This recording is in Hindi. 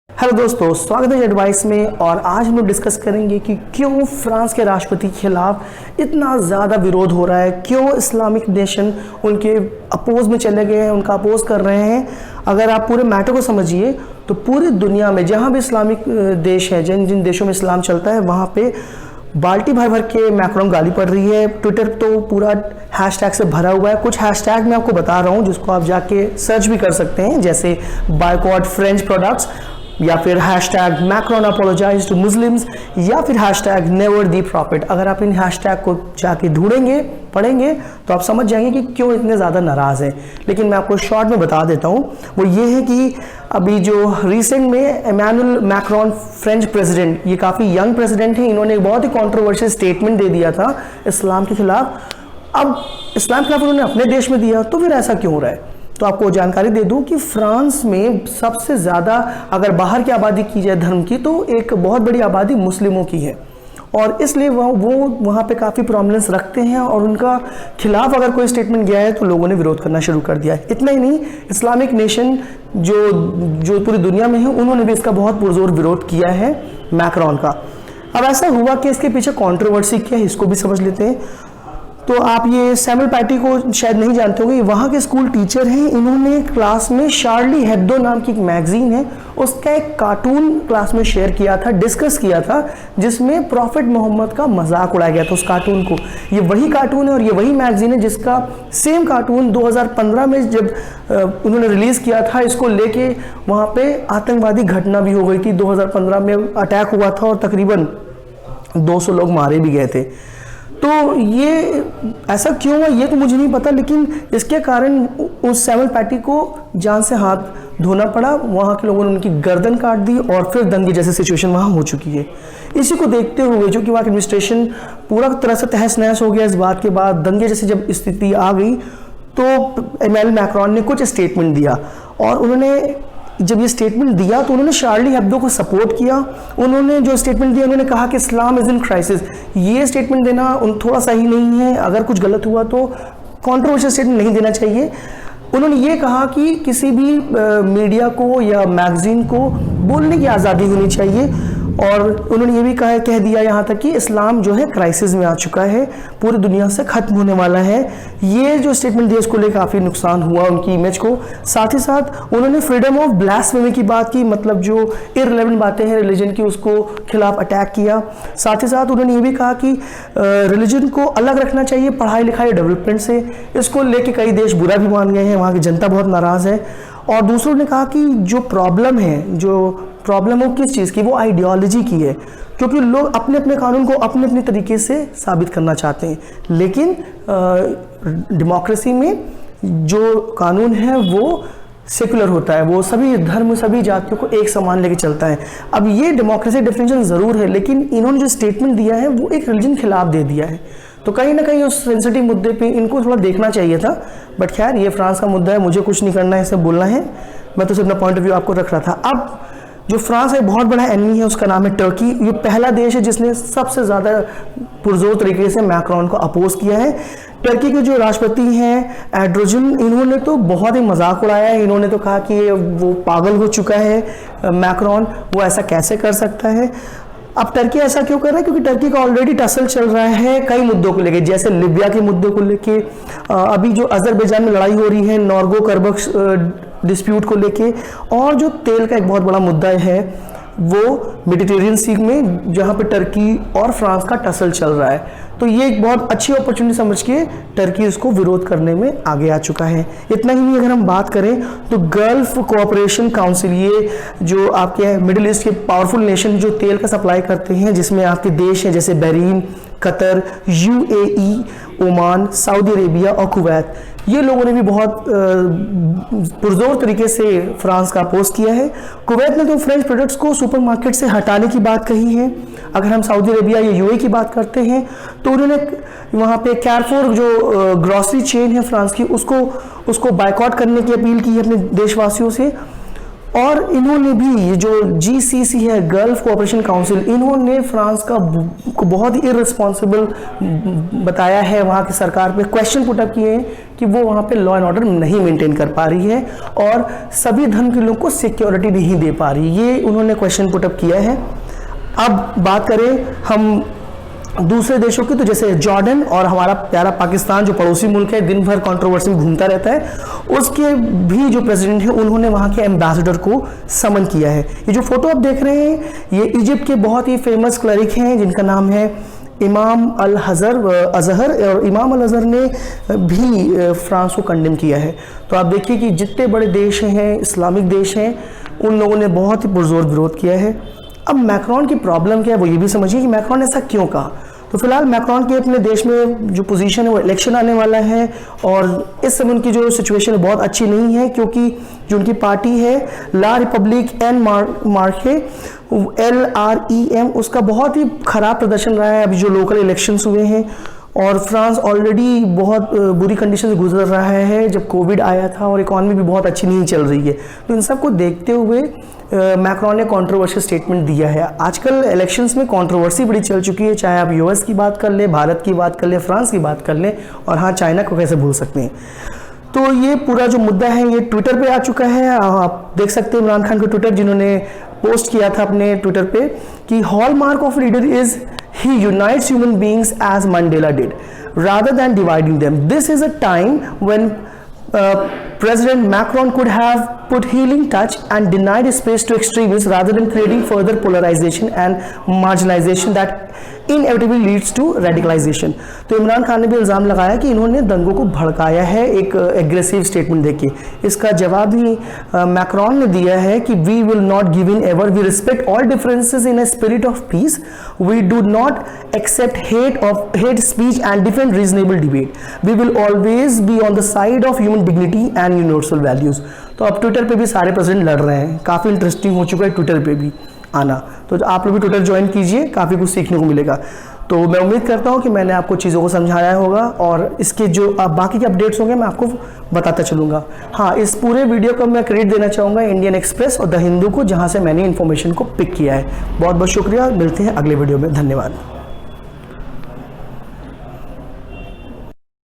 हेलो दोस्तों, स्वागत है एडवाइस में। और आज हम लोग डिस्कस करेंगे कि क्यों फ्रांस के राष्ट्रपति के खिलाफ इतना ज़्यादा विरोध हो रहा है, क्यों इस्लामिक नेशन उनके अपोज में चले गए हैं, उनका अपोज कर रहे हैं। अगर आप पूरे मैटर को समझिए तो पूरी दुनिया में जहाँ भी इस्लामिक देश है, जिन जिन देशों में इस्लाम चलता है, वहाँ पे बाल्टी भर भर के मैक्रोन गाली पड़ रही है। ट्विटर तो पूरा हैशटैग से भरा हुआ है। कुछ हैशटैग मैं आपको बता रहा हूँ जिसको आप जाके सर्च भी कर सकते हैं, जैसे बायकॉट फ्रेंच प्रोडक्ट्स, या फिर hashtag Macron apologize to Muslims, या फिर हैशटैग नेवर दी प्रॉफिट। अगर आप इन हैशटैग को जाके ढूंढेंगे, पढ़ेंगे, तो आप समझ जाएंगे कि क्यों इतने ज़्यादा नाराज़ हैं। लेकिन मैं आपको शॉर्ट में बता देता हूँ। वो ये है कि अभी जो रिसेंट में इमैनुअल मैक्रोन फ्रेंच प्रेसिडेंट, ये काफ़ी यंग प्रेसिडेंट हैं, इन्होंने एक बहुत ही कॉन्ट्रोवर्शियल स्टेटमेंट दे दिया था इस्लाम के खिलाफ। अब इस्लाम के खिलाफ उन्होंने अपने देश में दिया, तो फिर ऐसा क्यों हो रहा है? तो आपको जानकारी दे दूं कि फ्रांस में सबसे ज़्यादा अगर बाहर की आबादी की जाए धर्म की, तो एक बहुत बड़ी आबादी मुस्लिमों की है, और इसलिए वो वहाँ पे काफ़ी प्रोमिनेंस रखते हैं। और उनका खिलाफ अगर कोई स्टेटमेंट गया है तो लोगों ने विरोध करना शुरू कर दिया है। इतना ही नहीं, इस्लामिक नेशन जो पूरी दुनिया में है, उन्होंने भी इसका बहुत पुरजोर विरोध किया है मैक्रोन का। अब ऐसा हुआ कि इसके पीछे कंट्रोवर्सी क्या है, इसको भी समझ लेते हैं। तो आप ये सैमुअल पैटी को शायद नहीं जानते होंगे, वहाँ के स्कूल टीचर हैं। इन्होंने क्लास में शार्ली हेब्दो नाम की एक मैगजीन है, उसका एक कार्टून क्लास में शेयर किया था, डिस्कस किया था, जिसमें प्रॉफिट मोहम्मद का मजाक उड़ाया गया था उस कार्टून को। ये वही कार्टून है और ये वही मैगजीन है जिसका सेम कार्टून 2015 में जब उन्होंने रिलीज़ किया था, इसको लेके वहाँ पे आतंकवादी घटना भी हो गई थी। 2015 में अटैक हुआ था और तकरीबन 200 लोग मारे भी गए थे। तो ये ऐसा क्यों हुआ ये तो मुझे नहीं पता, लेकिन इसके कारण उस सैमुअल पैटी को जान से हाथ धोना पड़ा। वहाँ के लोगों ने उनकी गर्दन काट दी और फिर दंगे जैसी सिचुएशन वहाँ हो चुकी है। इसी को देखते हुए जो कि वहाँ की एडमिनिस्ट्रेशन पूरा तरह से तहस नहस हो गया इस बात के बाद, दंगे जैसी जब स्थिति आ गई, तो इमैनुअल मैक्रोन ने कुछ स्टेटमेंट दिया। और उन्होंने जब ये स्टेटमेंट दिया तो उन्होंने शार्ली हेब्दो को सपोर्ट किया। उन्होंने जो स्टेटमेंट दिया, उन्होंने कहा कि इस्लाम इज़ इन क्राइसिस। ये स्टेटमेंट देना थोड़ा सही नहीं है। अगर कुछ गलत हुआ तो कॉन्ट्रोवर्शियल स्टेटमेंट नहीं देना चाहिए। उन्होंने ये कहा कि किसी भी मीडिया को या मैगजीन को बोलने की आज़ादी होनी चाहिए। और उन्होंने ये भी कह दिया यहाँ तक कि इस्लाम जो है क्राइसिस में आ चुका है, पूरी दुनिया से ख़त्म होने वाला है। ये जो स्टेटमेंट दिया, इसको लेकर काफ़ी नुकसान हुआ उनकी इमेज को। साथ ही साथ उन्होंने फ्रीडम ऑफ ब्लास्फेमी की बात की, मतलब जो इररिलेवेंट बातें हैं रिलीजन की, उसको खिलाफ अटैक किया। साथ ही साथ उन्होंने ये भी कहा कि रिलीजन को अलग रखना चाहिए पढ़ाई लिखाई डेवलपमेंट से। इसको लेके कई देश बुरा भी मान गए हैं, वहाँ की जनता बहुत नाराज़ है। और दूसरों ने कहा कि जो प्रॉब्लम हो किस चीज़ की, वो आइडियोलॉजी की है, क्योंकि लोग अपने अपने कानून को अपने अपने तरीके से साबित करना चाहते हैं। लेकिन डेमोक्रेसी में जो कानून है वो सेकुलर होता है, वो सभी धर्म सभी जातियों को एक समान लेके चलता है। अब ये डेमोक्रेसी डेफिनेशन ज़रूर है, लेकिन इन्होंने जो स्टेटमेंट दिया है वो एक रिलीजन के खिलाफ दे दिया है। तो कहीं ना कहीं उस सेंसिटिव मुद्दे पे इनको थोड़ा देखना चाहिए था। बट खैर, ये फ्रांस का मुद्दा है, मुझे कुछ नहीं करना है, इसे बोलना है। मैं तो सिर्फ अपना पॉइंट ऑफ व्यू आपको रख रहा था। अब जो फ्रांस का बहुत बड़ा एनिमी है, उसका नाम है टर्की। ये पहला देश है जिसने सबसे ज़्यादा पुरजोर तरीके से मैक्रोन को अपोज किया है। टर्की के जो राष्ट्रपति हैं एर्डोगन, इन्होंने तो बहुत ही मजाक उड़ाया है। इन्होंने तो कहा कि वो पागल हो चुका है मैक्रोन, वो ऐसा कैसे कर सकता है। अब टर्की ऐसा क्यों कर रहा है? क्योंकि टर्की का ऑलरेडी टसल चल रहा है कई मुद्दों को लेके, जैसे लिबिया के मुद्दे को लेके, अभी जो अजरबैजान में लड़ाई हो रही है नॉर्गो करबख डिस्प्यूट को लेके, और जो तेल का एक बहुत बड़ा मुद्दा है वो मेडिटेरियन सी में, जहाँ पे टर्की और फ्रांस का टसल चल रहा है। तो ये एक बहुत अच्छी अपॉर्चुनिटी समझ के टर्की इसको विरोध करने में आगे आ चुका है। इतना ही नहीं, अगर हम बात करें तो गल्फ कोऑपरेशन काउंसिल, ये जो आपके मिडिल ईस्ट के पावरफुल नेशन जो तेल का सप्लाई करते हैं, जिसमें आपके देश हैं जैसे Bahrain, Qatar, UAE, Oman, Saudi Arabia और कुवैत, ये लोगों ने भी बहुत पुरजोर तरीके से फ्रांस का अपोज किया है। कुवैत ने तो फ्रेंच प्रोडक्ट्स को सुपरमार्केट से हटाने की बात कही है। अगर हम सऊदी अरेबिया या यूएई की बात करते हैं तो उन्होंने वहाँ पे कैरफोर जो ग्रॉसरी चेन है फ्रांस की, उसको बायकॉट करने की अपील की है अपने देशवासियों से। और इन्होंने भी ये जो GCC है, गल्फ कोऑपरेशन काउंसिल, इन्होंने फ्रांस को बहुत ही इररिस्पॉन्सिबल बताया है, वहाँ की सरकार पे क्वेश्चन पुट अप किए हैं कि वो वहाँ पे लॉ एंड ऑर्डर नहीं मेंटेन कर पा रही है और सभी धर्म के लोगों को सिक्योरिटी नहीं दे पा रही, ये उन्होंने क्वेश्चन पुट अप किया है। अब बात करें हम दूसरे देशों की, तो जैसे जॉर्डन और हमारा प्यारा पाकिस्तान जो पड़ोसी मुल्क है, दिन भर कंट्रोवर्सी में घूमता रहता है, उसके भी जो प्रेसिडेंट है उन्होंने वहाँ के एम्बेसडर को समन किया है। ये जो फोटो आप देख रहे हैं ये इजिप्ट के बहुत ही फेमस क्लरिक हैं जिनका नाम है इमाम अल अजहर, और इमाम अल अजहर ने भी फ्रांस को कंडेम किया है। तो आप देखिए कि जितने बड़े देश हैं, इस्लामिक देश हैं, उन लोगों ने बहुत ही पुरजोर विरोध किया है। अब मैक्रॉन की प्रॉब्लम क्या है वो ये भी समझिए कि मैक्रॉन ऐसा क्यों कहा। तो फिलहाल मैक्रॉन के अपने देश में जो पोजीशन है वो इलेक्शन आने वाला है और इस समय उनकी जो सिचुएशन है बहुत अच्छी नहीं है, क्योंकि जो उनकी पार्टी है ला रिपब्लिक एन मार्के LREM, उसका बहुत ही खराब प्रदर्शन रहा है अभी जो लोकल इलेक्शंस हुए हैं। और फ्रांस ऑलरेडी बहुत बुरी कंडीशन से गुजर रहा है जब कोविड आया था और इकॉनमी भी बहुत अच्छी नहीं चल रही है। तो इन सब को देखते हुए मैक्रॉन ने कंट्रोवर्शियल स्टेटमेंट दिया है। आजकल इलेक्शंस में कंट्रोवर्सी बड़ी चल चुकी है, चाहे आप US की बात कर ले, भारत की बात कर ले, फ्रांस की बात कर ले, और हाँ चाइना को कैसे भूल सकते हैं। तो ये पूरा जो मुद्दा है ये ट्विटर पे आ चुका है। आप देख सकते हैं इमरान खान का ट्विटर, जिन्होंने पोस्ट किया था अपने ट्विटर पे कि hallmark of leader is he unites human beings as Mandela did rather than dividing them. This is a time when President Macron could have put healing touch and denied space to extremists rather than creating further polarization and marginalization that inevitably leads to radicalization. तो इमरान खान ने भी इल्ज़ाम लगाया कि इन्होंने दंगों को भड़काया है एक एग्रेसिव स्टेटमेंट देके। इसका जवाब ही मैक्रॉन ने दिया है कि we will not give in ever, we respect all differences in a spirit of peace, we do not accept hate speech and defend reasonable debate, we will always be on the side of human dignity and universal values. तो अब ट्विटर पे भी सारे प्रेसिडेंट लड़ रहे हैं, काफ़ी इंटरेस्टिंग हो चुका है ट्विटर पे भी आना। तो आप लोग भी ट्विटर ज्वाइन कीजिए, काफ़ी कुछ सीखने को मिलेगा। तो मैं उम्मीद करता हूँ कि मैंने आपको चीज़ों को समझाया होगा और इसके जो बाकी के अपडेट्स होंगे मैं आपको बताता चलूँगा। हाँ, इस पूरे वीडियो का मैं क्रेडिट देना चाहूँगा इंडियन एक्सप्रेस और द हिंदू को, जहाँ से मैंने इन्फॉर्मेशन को पिक किया है। बहुत बहुत शुक्रिया, मिलते हैं अगले वीडियो में, धन्यवाद।